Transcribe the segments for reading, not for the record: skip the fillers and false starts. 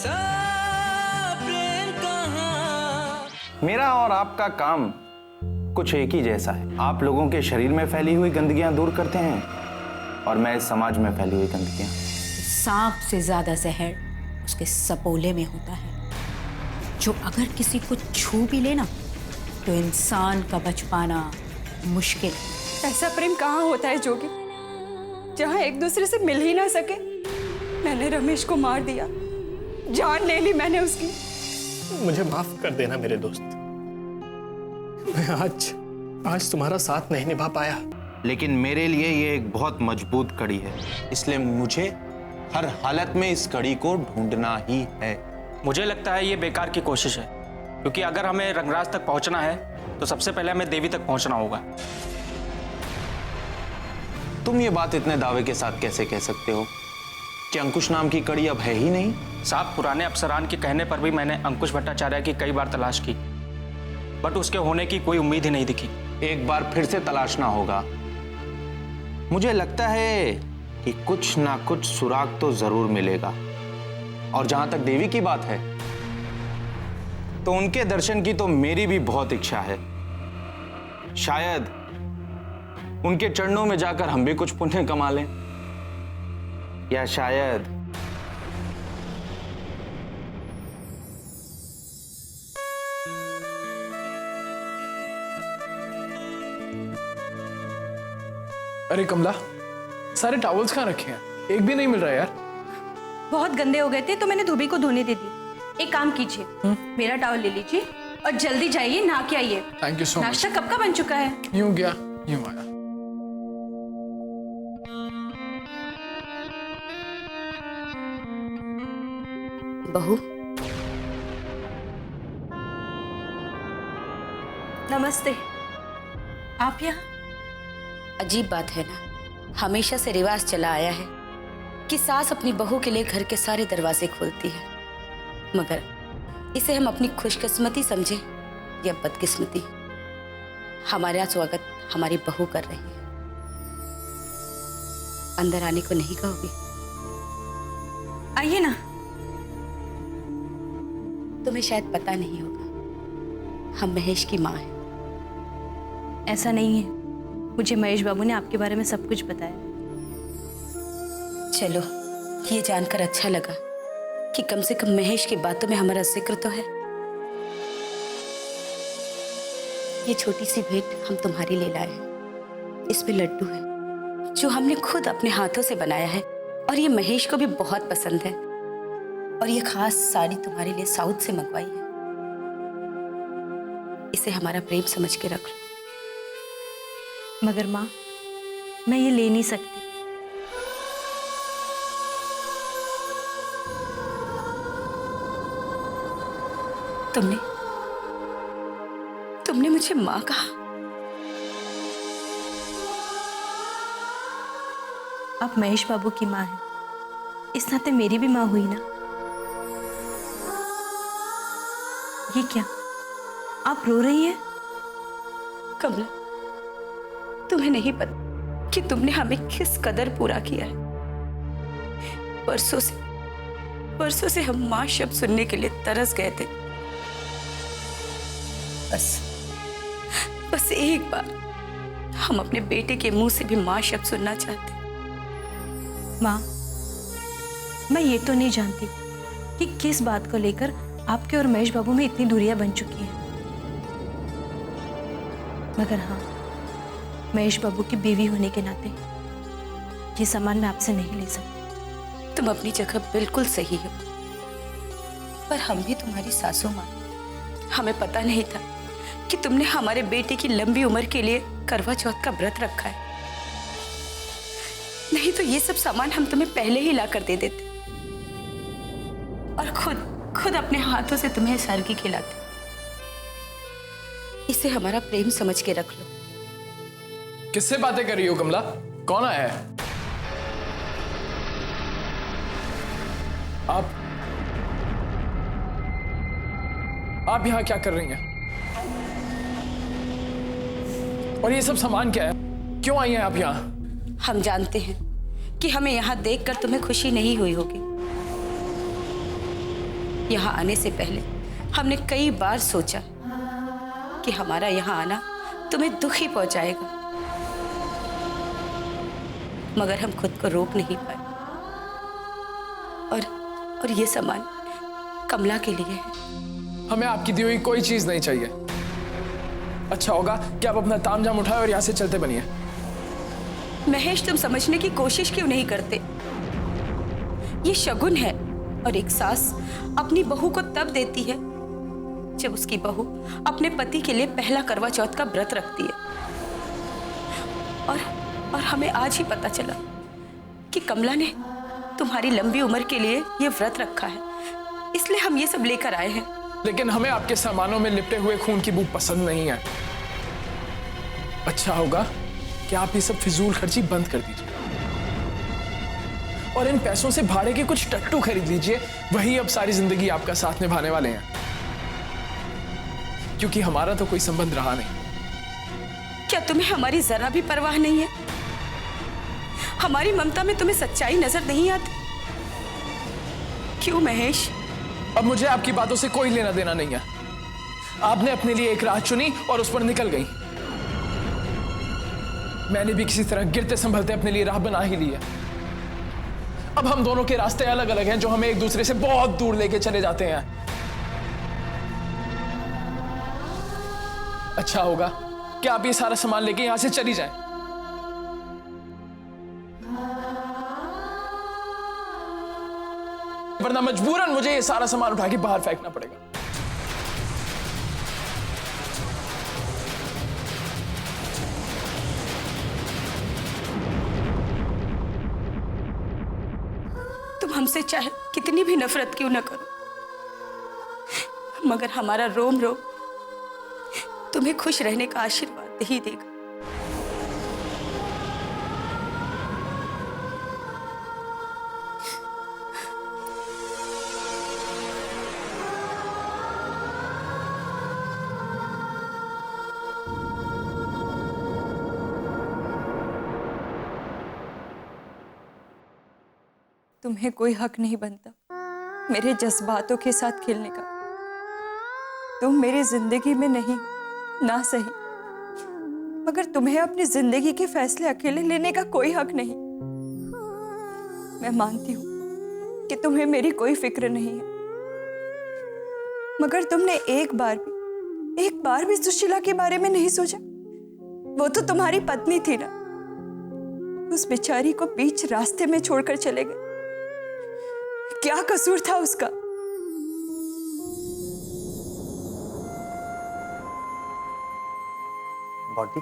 ऐसा प्रेम कहाँ। मेरा और आपका काम कुछ एक ही जैसा है। आप लोगों के शरीर में फैली हुई गंदगियां दूर करते हैं और मैं इस समाज में फैली हुई गंदगियां। सांप से ज्यादा जहर उसके सपोले में होता है, जो अगर किसी को छू भी लेना तो इंसान का बच पाना मुश्किल है। ऐसा प्रेम कहाँ होता है जोगी, जहाँ एक दूसरे से मिल ही ना सके। मैंने रमेश को मार दिया, जान ले ली मैंने उसकी। मुझे माफ कर देना मेरे दोस्त, मैं आज तुम्हारा साथ नहीं निभा पाया। लेकिन मेरे लिए ये एक बहुत मजबूत कड़ी है, इसलिए मुझे हर हालत में इस कड़ी को ढूंढना ही है। मुझे लगता है ये बेकार की कोशिश है, क्योंकि अगर हमें रंगराज तक पहुंचना है तो सबसे पहले हमें देवी तक पहुंचना होगा। तुम ये बात इतने दावे के साथ कैसे कह सकते हो कि अंकुश नाम की कड़ी अब है ही नहीं? साहब, पुराने अफसरान के कहने पर भी मैंने अंकुश भट्टाचार्य की कई बार तलाश की, बट उसके होने की कोई उम्मीद ही नहीं दिखी। एक बार फिर से तलाशना होगा। मुझे लगता है कि कुछ ना कुछ सुराग तो जरूर मिलेगा। और जहां तक देवी की बात है तो उनके दर्शन की तो मेरी भी बहुत इच्छा है। शायद उनके चरणों में जाकर हम भी कुछ पुण्य कमा लें, या शायद अरे कमला, सारे टॉवल्स कहाँ रखे हैं? एक भी नहीं मिल रहा यार। बहुत गंदे हो गए थे तो मैंने धोबी को धोने दे दी। एक काम कीजिए, मेरा टॉवल ले लीजिए और जल्दी जाइए, नहा के आइए। Thank you so much. नाश्ता कब का बन चुका है? यूं गया यूं आया। बहू, नमस्ते। आप यहाँ? अजीब बात है ना, हमेशा से रिवाज चला आया है कि सास अपनी बहू के लिए घर के सारे दरवाजे खोलती है, मगर इसे हम अपनी खुशकिस्मती समझे या बदकिस्मती, हमारे यहाँ स्वागत हमारी बहू कर रही है। अंदर आने को नहीं कहोगी? आइए ना। तुम्हें शायद पता नहीं होगा, हम महेश की माँ हैं। ऐसा नहीं है, मुझे महेश बाबू ने आपके बारे में सब कुछ बताया। चलो, ये जानकर अच्छा लगा कि कम से कम महेश की बातों में हमारा जिक्र तो है। ये छोटी सी भेंट हम तुम्हारे लिए लाए हैं। इसमें लड्डू है जो हमने खुद अपने हाथों से बनाया है और ये महेश को भी बहुत पसंद है। और ये खास साड़ी तुम्हारे लिए साउथ से मंगवाई है। इसे हमारा प्रेम समझ के रख लो। मगर माँ, मैं ये ले नहीं सकती। तुमने मुझे माँ कहा? आप महेश बाबू की माँ हैं, इस नाते मेरी भी माँ हुई ना। ये क्या, आप रो रही हैं? कमला, तुम्हें नहीं पता कि तुमने हमें किस कदर पूरा किया है। परसों से हम माँ शब्द सुनने के लिए तरस गए थे। बस एक बार हम अपने बेटे के मुंह से भी माँ शब्द सुनना चाहते। माँ, मैं ये तो नहीं जानती कि किस बात को लेकर आपके और महेश बाबू में इतनी दूरियां बन चुकी हैं, मगर हाँ, महेश बाबू की बीवी होने के नाते ये सामान मैं आपसे नहीं ले सकती। तुम अपनी जगह बिल्कुल सही हो, पर हम भी तुम्हारी सासू माँ। हमें पता नहीं था कि तुमने हमारे बेटे की लंबी उम्र के लिए करवा चौथ का व्रत रखा है। नहीं तो ये सब सामान हम तुम्हें पहले ही ला कर दे देते और खुद अपने हाथों से तुम्हें सारगी खिलाते। इसे हमारा प्रेम समझ के रख लो। किससे बातें कर रही हो कमला? कौन आया है? आप यहां क्या कर रही हैं? और ये सब सामान क्या है? क्यों आई हैं आप यहां? हम जानते हैं कि हमें यहां देखकर तुम्हें खुशी नहीं हुई होगी, यहाँ आने से पहले हमने कई बार सोचा कि हमारा यहाँ आना तुम्हें दुख ही पहुंचाएगा, मगर हम खुद को रोक नहीं पाए। और ये सामान कमला के लिए है। हमें आपकी दी हुई कोई चीज नहीं चाहिए। अच्छा होगा कि आप अपना तामझाम उठाए और यहाँ से चलते बनिए। महेश, तुम समझने की कोशिश क्यों नहीं करते? ये शगुन है, और एक सास अपनी बहू को तब देती है जब उसकी बहू अपने पति के लिए पहला करवा चौथ का व्रत रखती है। और हमें आज ही पता चला कि कमला ने तुम्हारी लंबी उम्र के लिए ये व्रत रखा है, इसलिए हम ये सब लेकर आए हैं। लेकिन हमें आपके सामानों में लिपटे हुए खून की बू पसंद नहीं है। अच्छा होगा कि आप ये सब फिजूल खर्ची बंद कर दीजिए और इन पैसों से भाड़े के कुछ टट्टू खरीद लीजिए। वही अब सारी जिंदगी आपका साथ निभाने वाले हैं, क्योंकि हमारा तो कोई संबंध रहा नहीं। क्या तुम्हें हमारी जरा भी परवाह नहीं है? हमारी ममता में तुम्हें सच्चाई नजर नहीं आती? क्यों महेश? अब मुझे आपकी बातों से कोई लेना देना नहीं है। आपने अपने लिए एक राह चुनी और उस पर निकल गई। मैंने भी किसी तरह गिरते संभलते अपने लिए राह बना ही ली है। अब हम दोनों के रास्ते अलग अलग हैं, जो हमें एक दूसरे से बहुत दूर लेके चले जाते हैं। अच्छा होगा कि आप ये सारा सामान लेके यहां से चली जाएं। वरना मजबूरन मुझे ये सारा सामान उठा के बाहर फेंकना पड़ेगा। तुम हमसे चाहे कितनी भी नफरत क्यों न करो, मगर हमारा रोम रोम तुम्हें खुश रहने का आशीर्वाद ही देगा। तुम्हें कोई हक नहीं बनता मेरे जज्बातों के साथ खेलने का। तुम मेरी जिंदगी में नहीं ना सही, मगर तुम्हें अपनी जिंदगी के फैसले अकेले लेने का कोई हक नहीं। मैं मानती हूं कि तुम्हें मेरी कोई फिक्र नहीं है, मगर तुमने एक बार भी सुशीला के बारे में नहीं सोचा। वो तो तुम्हारी पत्नी थी ना, उस बेचारी को बीच रास्ते में छोड़कर चले गए। क्या कसूर था उसका? बॉडी,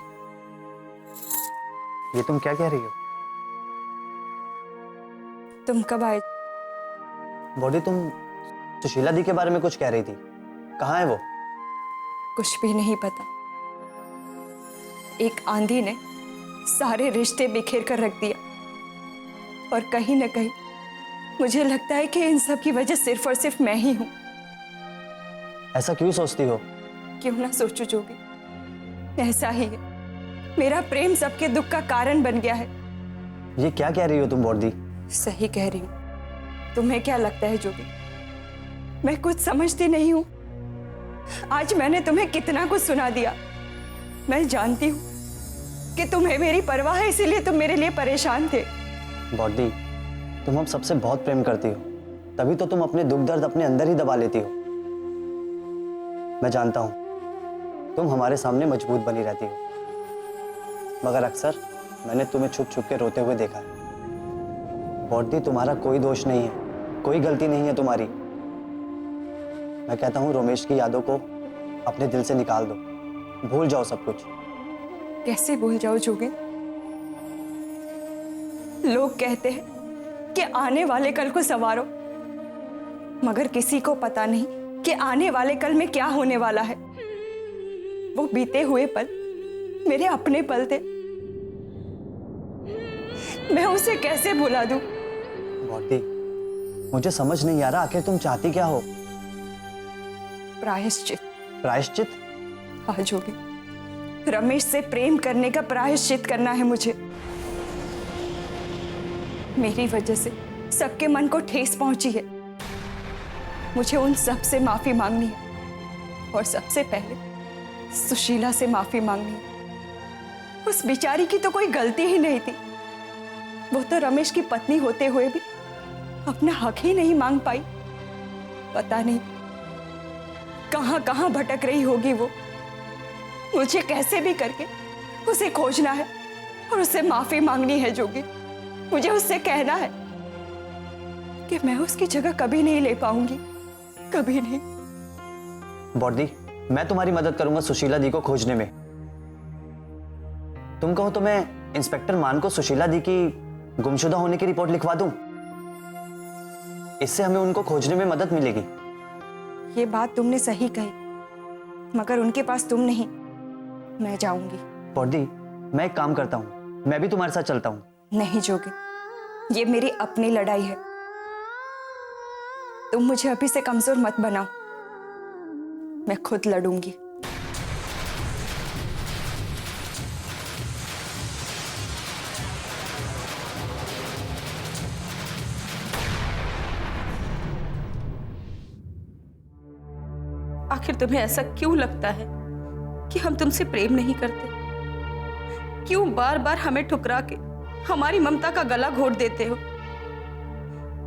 ये तुम क्या कह रही हो? तुम कब आए? बॉडी, तुम सुशीला दी के बारे में कुछ कह रही थी। कहाँ है वो? कुछ भी नहीं पता। एक आंधी ने सारे रिश्ते बिखेर कर रख दिया, और कहीं न कहीं मुझे लगता है कि इन सब की वजह सिर्फ और सिर्फ मैं ही हूं। ऐसा क्यों सोचती हो? क्यों ना सोचू जोगी, ऐसा ही है। मेरा प्रेम सबके दुख का कारण बन गया है। ये क्या कह रही हो तुम बॉडी? सही कह रही हूं। तुम्हें क्या लगता है जोगी, मैं कुछ समझती नहीं हूं? आज मैंने तुम्हें कितना कुछ सुना दिया। मैं जानती हूं कि तुम्हें मेरी परवाह है, इसीलिए तुम मेरे लिए परेशान थे। बॉडी, तुम हम सबसे बहुत प्रेम करती हो, तभी तो तुम अपने दुख दर्द अपने अंदर ही दबा लेती हो। मैं जानता हूं तुम हमारे सामने मजबूत बनी रहती हो, मगर अक्सर मैंने तुम्हें छुप छुप के रोते हुए देखा है। बॉडी, तुम्हारा कोई दोष नहीं है, कोई गलती नहीं है तुम्हारी। मैं कहता हूं रमेश की यादों को अपने दिल से निकाल दो, भूल जाओ सब कुछ। कैसे भूल जाओ जोगी? लोग कहते हैं कि आने वाले कल को संवारो, मगर किसी को पता नहीं कि आने वाले कल में क्या होने वाला है। वो बीते हुए पल मेरे अपने पल थे, मैं उसे कैसे भुला दूं? बॉडी, मुझे समझ नहीं आ रहा आखिर तुम चाहती क्या हो? प्रायश्चित। प्रायश्चित? हाँ जोगी, रमेश से प्रेम करने का प्रायश्चित करना है मुझे। मेरी वजह से सबके मन को ठेस पहुंची है, मुझे उन सब से माफी मांगनी है और सबसे पहले सुशीला से माफी मांगनी है। उस बेचारी की तो कोई गलती ही नहीं थी। वो तो रमेश की पत्नी होते हुए भी अपना हक ही नहीं मांग पाई। पता नहीं कहां कहां भटक रही होगी वो। मुझे कैसे भी करके उसे खोजना है और उससे माफी मांगनी है जोगी। मुझे उससे कहना है कि मैं उसकी जगह कभी नहीं ले पाऊंगी, कभी नहीं। बॉडी, मैं तुम्हारी मदद करूंगा सुशीला दी को खोजने में। तुम कहो तो मैं इंस्पेक्टर मान को सुशीला दी की गुमशुदा होने की रिपोर्ट लिखवा दूं। इससे हमें उनको खोजने में मदद मिलेगी। ये बात तुमने सही कही, मगर उनके पास तुम नहीं, मैं जाऊंगी। बॉडी, मैं एक काम करता हूं, मैं भी तुम्हारे साथ चलता हूं। नहीं जोगी, ये मेरी अपनी लड़ाई है। तुम मुझे अभी से कमजोर मत बनाओ, मैं खुद लड़ूंगी। आखिर तुम्हें ऐसा क्यों लगता है कि हम तुमसे प्रेम नहीं करते? क्यों बार बार हमें ठुकरा के हमारी ममता का गला घोट देते हो?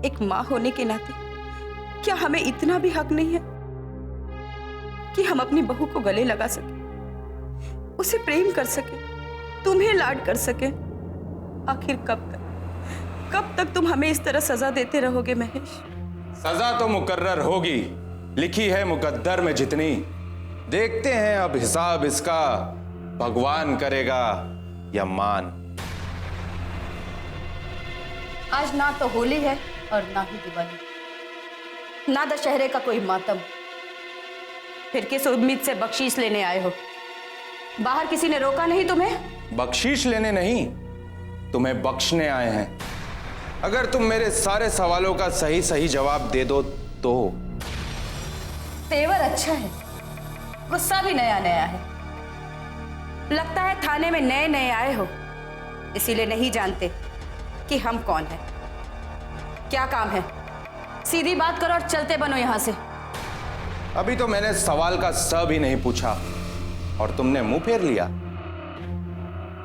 एक माँ होने के नाते क्या हमें इतना भी हक नहीं है कि हम अपनी बहू को गले लगा सके, उसे प्रेम कर सके, तुम्हें लाड कर सके? आखिर कब तक तुम हमें इस तरह सजा देते रहोगे महेश? सजा तो मुकर्रर होगी, लिखी है मुकद्दर में जितनी। देखते हैं अब हिसाब इसका भगवान करेगा या मान। आज ना तो होली है और ना ही दिवाली, ना दशहरे का कोई मातम। फिर किस उम्मीद से बख्शीश लेने आए हो? बाहर किसी ने रोका नहीं तुम्हें? बख्शीश लेने नहीं, तुम्हें बख्शने आए हैं। अगर तुम मेरे सारे सवालों का सही सही जवाब दे दो तो। तेवर अच्छा है, गुस्सा भी नया नया है। लगता है थाने में नए नए आए हो, इसीलिए नहीं जानते कि हम कौन हैं। क्या काम है? सीधी बात करो और चलते बनो यहां से। अभी तो मैंने सवाल का स भी नहीं पूछा और तुमने मुंह फेर लिया।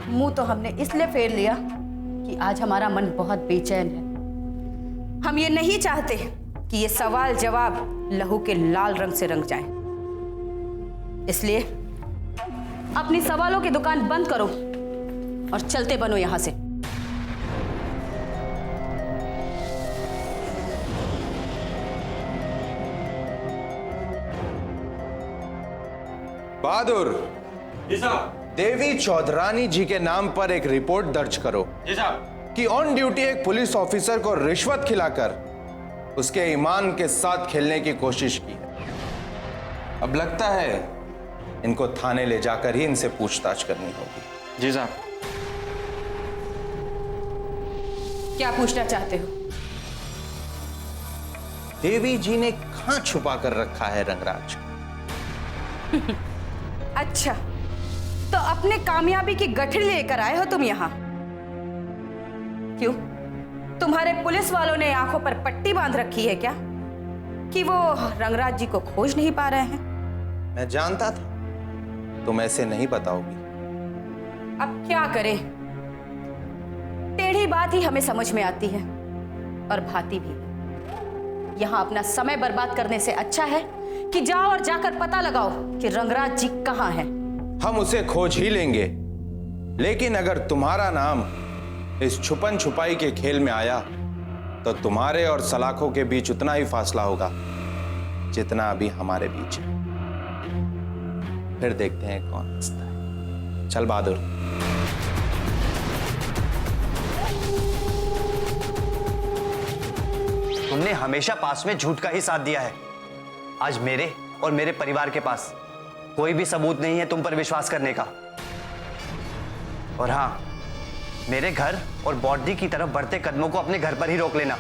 मुंह तो हमने इसलिए फेर लिया कि आज हमारा मन बहुत बेचैन है। हम ये नहीं चाहते कि ये सवाल जवाब लहू के लाल रंग से रंग जाए। इसलिए अपनी सवालों की दुकान बंद करो और चलते बनो यहां से। बहादुर, देवी चौधरानी जी के नाम पर एक रिपोर्ट दर्ज करो कि ऑन ड्यूटी एक पुलिस ऑफिसर को रिश्वत खिलाकर उसके ईमान के साथ खेलने की कोशिश की है। अब लगता है इनको थाने ले जाकर ही इनसे पूछताछ करनी होगी। जी साहब। क्या पूछना चाहते हो? देवी जी ने कहां छुपा कर रखा है रंगराज? अच्छा, तो अपने कामयाबी की गठरी लेकर आए हो तुम यहां? क्यों, तुम्हारे पुलिस वालों ने आंखों पर पट्टी बांध रखी है क्या कि वो रंगराज जी को खोज नहीं पा रहे हैं? मैं जानता था तुम ऐसे नहीं बताओगी। अब क्या करें, टेढ़ी बात ही हमें समझ में आती है और भाती भी। यहां अपना समय बर्बाद करने से अच्छा है कि जाओ और जाकर पता लगाओ कि रंगराज जी कहां हैं। हम उसे खोज ही लेंगे, लेकिन अगर तुम्हारा नाम इस छुपन छुपाई के खेल में आया तो तुम्हारे और सलाखों के बीच उतना ही फासला होगा जितना अभी हमारे बीच है। फिर देखते हैं कौन हंसता है। चल बहादुर। तुमने हमेशा पास में झूठ का ही साथ दिया है। आज मेरे और मेरे परिवार के पास कोई भी सबूत नहीं है तुम पर विश्वास करने का। और हां, मेरे घर और बॉडी की तरफ बढ़ते कदमों को अपने घर पर ही रोक लेना।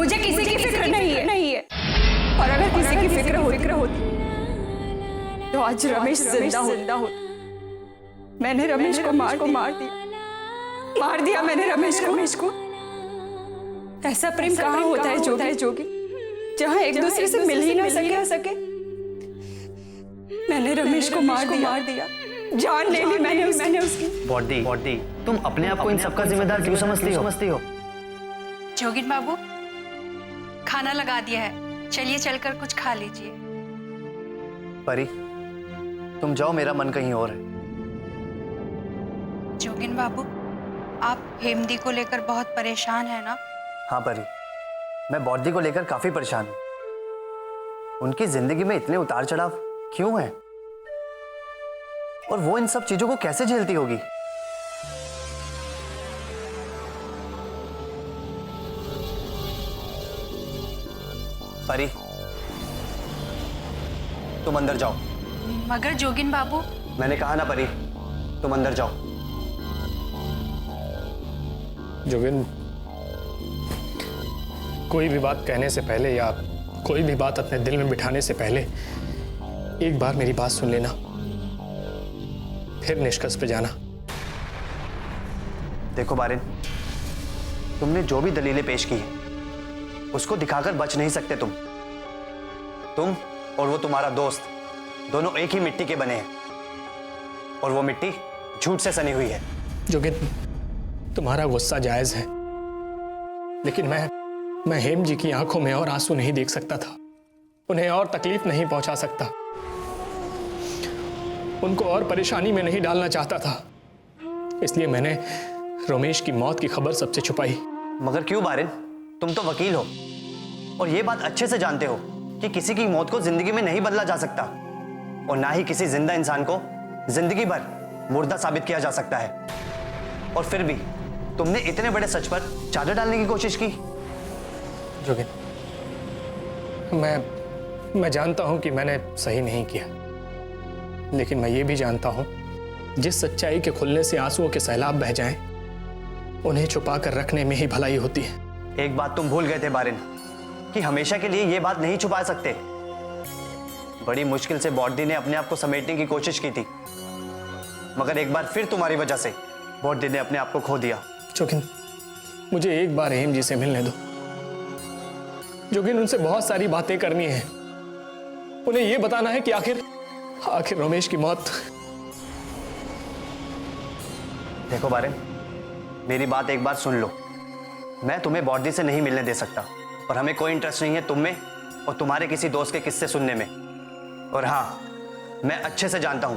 मुझे किसी की फिक्र नहीं है। और अगर किसी की फिक्र होती तो आज रमेश जिंदा होता। मैंने रमेश को मार दिया मैंने रमेश को। ऐसा प्रेम कहाँ होता है जोगी, जहाँ एक दूसरे से मिल ही ना सके। मैंने रमेश को मार दिया, जान ले ली मैंने उसकी। बॉडी, तुम अपने आप को इन सबका जिम्मेदार क्यों समझती हो? जोगिन बाबू, खाना लगा दिया है, चलिए चलकर कुछ खा लीजिए। परी, तुम जाओ, मेरा मन कहीं और है। जोगिन बाबू, आप हेमदी को लेकर बहुत परेशान हैं ना? हाँ परी, मैं बॉडी को लेकर काफी परेशान हूँ। उनकी जिंदगी में इतने उतार चढ़ाव क्यों हैं? और वो इन सब चीजों को कैसे झेलती होगी? परी, तुम अंदर जाओ। मगर जोगिन बाबू, मैंने कहा ना परी, तुम अंदर जाओ। जोगिन, कोई भी बात कहने से पहले या कोई भी बात अपने दिल में बिठाने से पहले एक बार मेरी बात सुन लेना, फिर निष्कर्ष पे जाना। देखो बारिन, तुमने जो भी दलीलें पेश की हैं, उसको दिखाकर बच नहीं सकते तुम और वो तुम्हारा दोस्त दोनों एक ही मिट्टी के बने हैं, और वो मिट्टी झूठ से सनी हुई है। जोगिन, तुम्हारा गुस्सा जायज है, लेकिन मैं हेम जी की आंखों में और आंसू नहीं देख सकता था। उन्हें और तकलीफ नहीं पहुंचा सकता, उनको और परेशानी में नहीं डालना चाहता था। इसलिए मैंने रमेश की मौत की खबर सबसे छुपाई। मगर क्यों बारिन? तुम तो वकील हो और ये बात अच्छे से जानते हो कि किसी की मौत को जिंदगी में नहीं बदला जा सकता, और ना ही किसी जिंदा इंसान को जिंदगी भर मुर्दा साबित किया जा सकता है। और फिर भी तुमने इतने बड़े सच पर चादर डालने की कोशिश की। जोगिन, मैं जानता हूं कि मैंने सही नहीं किया, लेकिन मैं ये भी जानता हूं जिस सच्चाई के खुलने से आंसुओं के सैलाब बह जाएं, उन्हें छुपा कर रखने में ही भलाई होती है। एक बात तुम भूल गए थे बारिन, कि हमेशा के लिए ये बात नहीं छुपा सकते। बड़ी मुश्किल से बॉडी ने अपने आप को समेटने की कोशिश की थी, मगर एक बार फिर तुम्हारी वजह से बॉडी ने अपने आप को खो दिया। जोगिन, मुझे एक बार हेम जी से मिलने दो। जोगिन, उनसे बहुत सारी बातें करनी है। उन्हें यह बताना है कि आखिर रमेश की मौत। देखो बारिन, मेरी बात एक बार सुन लो। मैं तुम्हें बॉडी से नहीं मिलने दे सकता, और हमें कोई इंटरेस्ट नहीं है तुम में और तुम्हारे किसी दोस्त के किस्से सुनने में। और हाँ, मैं अच्छे से जानता हूं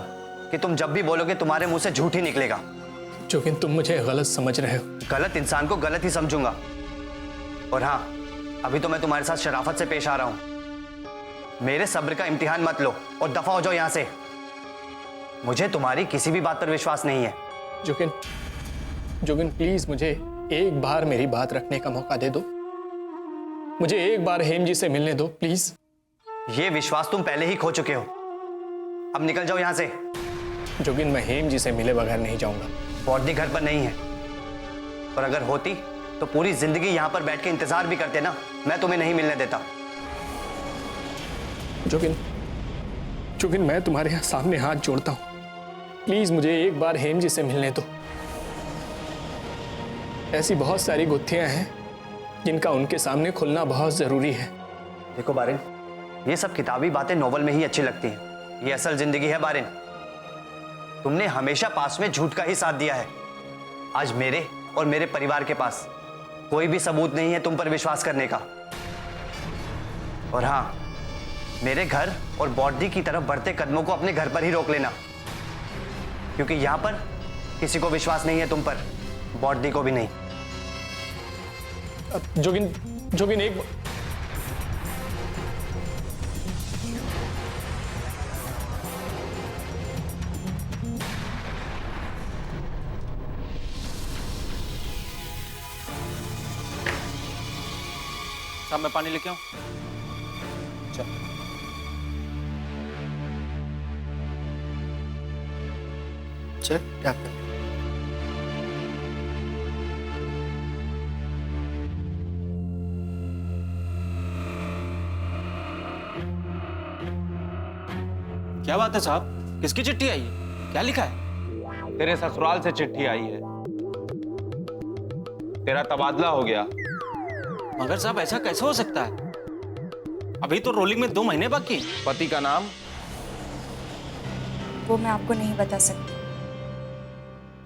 कि तुम जब भी बोलोगे तुम्हारे मुंह से झूठ ही निकलेगा। जोगिन, तुम मुझे गलत समझ रहे हो। गलत इंसान को गलत ही समझूंगा। और हाँ, अभी तो मैं तुम्हारे साथ शराफत से पेश आ रहा हूं। मेरे सब्र का इम्तिहान मत लो और दफा हो जाओ यहां से। मुझे तुम्हारी किसी भी बात पर विश्वास नहीं है। जोगिन, प्लीज मुझे एक बार मेरी बात रखने का मौका दे दो। मुझे एक बार हेम जी से मिलने दो, प्लीज। ये विश्वास तुम पहले ही खो चुके हो। अब निकल जाओ यहां से। जोगिन, मैं हेम जी से मिले बगैर नहीं जाऊंगा। बॉडी घर पर नहीं है, और अगर होती तो पूरी जिंदगी यहां पर बैठ के इंतजार भी करते ना। मैं तुम्हें नहीं मिलने देता। जोगिन, मैं तुम्हारे सामने हाथ जोड़ता हूं। प्लीज मुझे एक बार हेम जी से मिलने दो। ऐसी बहुत सारी गुत्थियां हैं जिनका उनके सामने खुलना बहुत जरूरी है। देखो बारिन, ये सब किताबी बातें नोवेल में ही अच्छी लगती हैं। ये असल जिंदगी है बारिन। तुमने हमेशा पास में झूठ का ही साथ दिया है। आज मेरे और मेरे परिवार के पास कोई भी सबूत नहीं है तुम पर विश्वास करने का। और हाँ, मेरे घर और बॉडी की तरफ बढ़ते कदमों को अपने घर पर ही रोक लेना, क्योंकि यहां पर किसी को विश्वास नहीं है तुम पर, बॉडी को भी नहीं। जोगिन, एक साहब, मैं पानी लेके आऊं? चल, क्या कर? क्या बात है साहब, किसकी चिट्ठी आई है? क्या लिखा है? तेरे ससुराल से चिट्ठी आई है, तेरा तबादला हो गया। मगर साहब ऐसा कैसे हो सकता है? अभी तो रोलिंग में 2 महीने बाकी हैं। पति का नाम? वो मैं आपको नहीं बता सकती।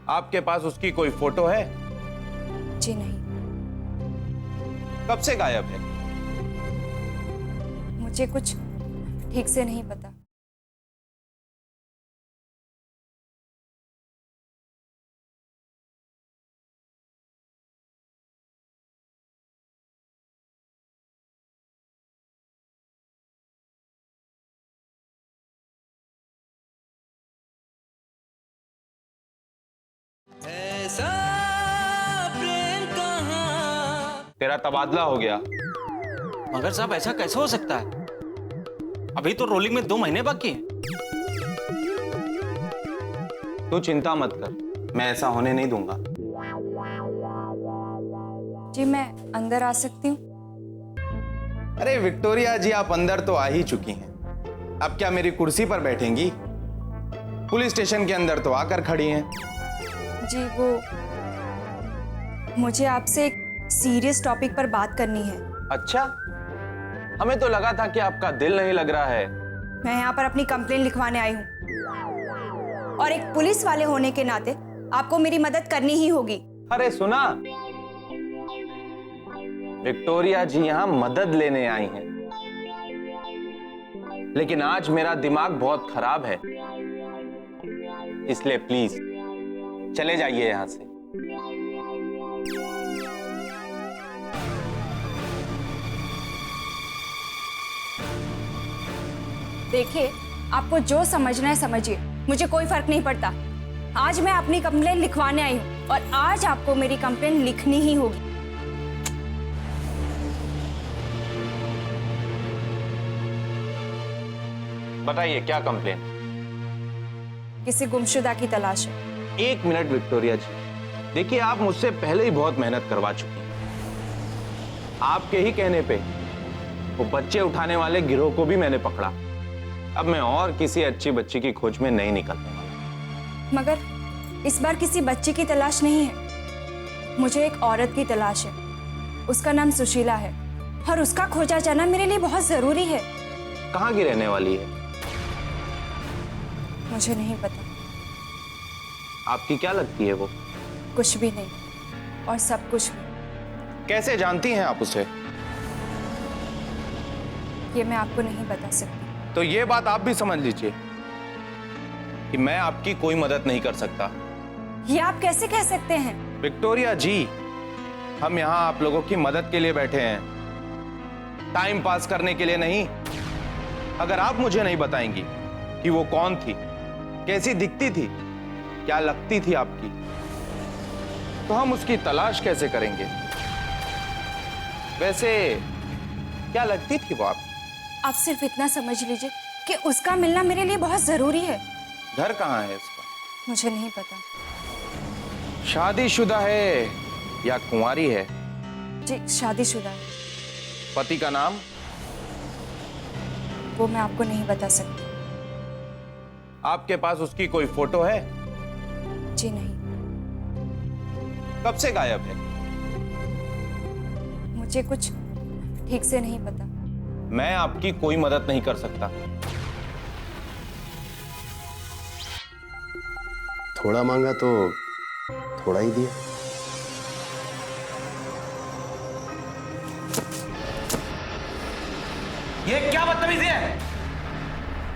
आपके पास उसकी कोई फोटो है? जी नहीं। कब से गायब है? मुझे कुछ ठीक से नहीं पता। ऐसा प्रेम कहाँ। तेरा तबादला हो गया। मगर साहब ऐसा कैसे हो सकता है? अभी तो रोलिंग में 2 महीने बाकी हैं। तू चिंता मत कर, मैं ऐसा होने नहीं दूंगा। जी मैं अंदर आ सकती हूँ? अरे विक्टोरिया जी, आप अंदर तो आ ही चुकी हैं। अब क्या मेरी कुर्सी पर बैठेंगी? पुलिस स्टेशन के अंदर तो आकर खड़ी हैं। जी वो मुझे आपसे एक सीरियस टॉपिक पर बात करनी है। अच्छा, हमें तो लगा था कि आपका दिल नहीं लग रहा है। मैं यहाँ पर अपनी कंप्लेन लिखवाने आई हूँ और एक पुलिस वाले होने के नाते आपको मेरी मदद करनी ही होगी। अरे सुना, विक्टोरिया जी यहाँ मदद लेने आई हैं, लेकिन आज मेरा दिमाग बहुत खराब है, इसलिए प्लीज चले जाइए यहां से। देखिए, आपको जो समझना है समझिए, मुझे कोई फर्क नहीं पड़ता। आज मैं अपनी कंप्लेन लिखवाने आई हूँ और आज आपको मेरी कंप्लेन लिखनी ही होगी। बताइए क्या कंप्लेन? किसी गुमशुदा की तलाश है। 1 मिनट विक्टोरिया जी, देखिए आप मुझसे पहले ही बहुत मेहनत करवा चुकी हैं। आपके ही कहने पे वो बच्चे उठाने वाले गिरोह को भी मैंने पकड़ा। अब मैं और किसी अच्छी बच्ची की खोज में नहीं निकलने वाला। मगर इस बार किसी बच्ची की तलाश नहीं है, मुझे एक औरत की तलाश है। उसका नाम सुशीला है और उसका खोजा जाना मेरे लिए बहुत जरूरी है। कहाँ की रहने वाली है? मुझे नहीं पता। आपकी क्या लगती है वो? कुछ भी नहीं और सब कुछ भी। कैसे जानती हैं आप उसे? ये मैं आपको नहीं बता सकती। तो ये बात आप भी समझ लीजिए कि मैं आपकी कोई मदद नहीं कर सकता। ये आप कैसे कह सकते हैं? विक्टोरिया जी, हम यहाँ आप लोगों की मदद के लिए बैठे हैं, टाइम पास करने के लिए नहीं। अगर आप मुझे नहीं बताएंगी कि वो कौन थी, कैसी दिखती थी, क्या लगती थी आपकी, तो हम उसकी तलाश कैसे करेंगे? वैसे क्या लगती थी वो आपकी? आप सिर्फ इतना समझ लीजिए कि उसका मिलना मेरे लिए बहुत जरूरी है। घर कहाँ है इसका? मुझे नहीं पता। शादीशुदा है या कुंवारी है? जी शादीशुदा है। पति का नाम? वो मैं आपको नहीं बता सकती। आपके पास उसकी कोई फोटो है? जी नहीं। कब से गायब है? मुझे कुछ ठीक से नहीं पता। मैं आपकी कोई मदद नहीं कर सकता। थोड़ा मांगा तो थोड़ा ही दिया। ये क्या बदतमीजी है?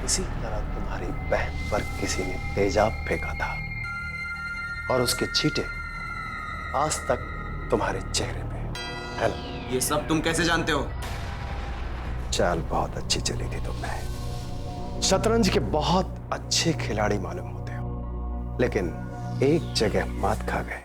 इसी तरह तुम्हारी बहन पर किसी ने तेजाब फेंका था और उसके छींटे आज तक तुम्हारे चेहरे पे है ना? ये सब तुम कैसे जानते हो? चाल बहुत अच्छी चली थी तुम्हें। शतरंज के बहुत अच्छे खिलाड़ी मालूम होते हो, लेकिन एक जगह मात खा गए।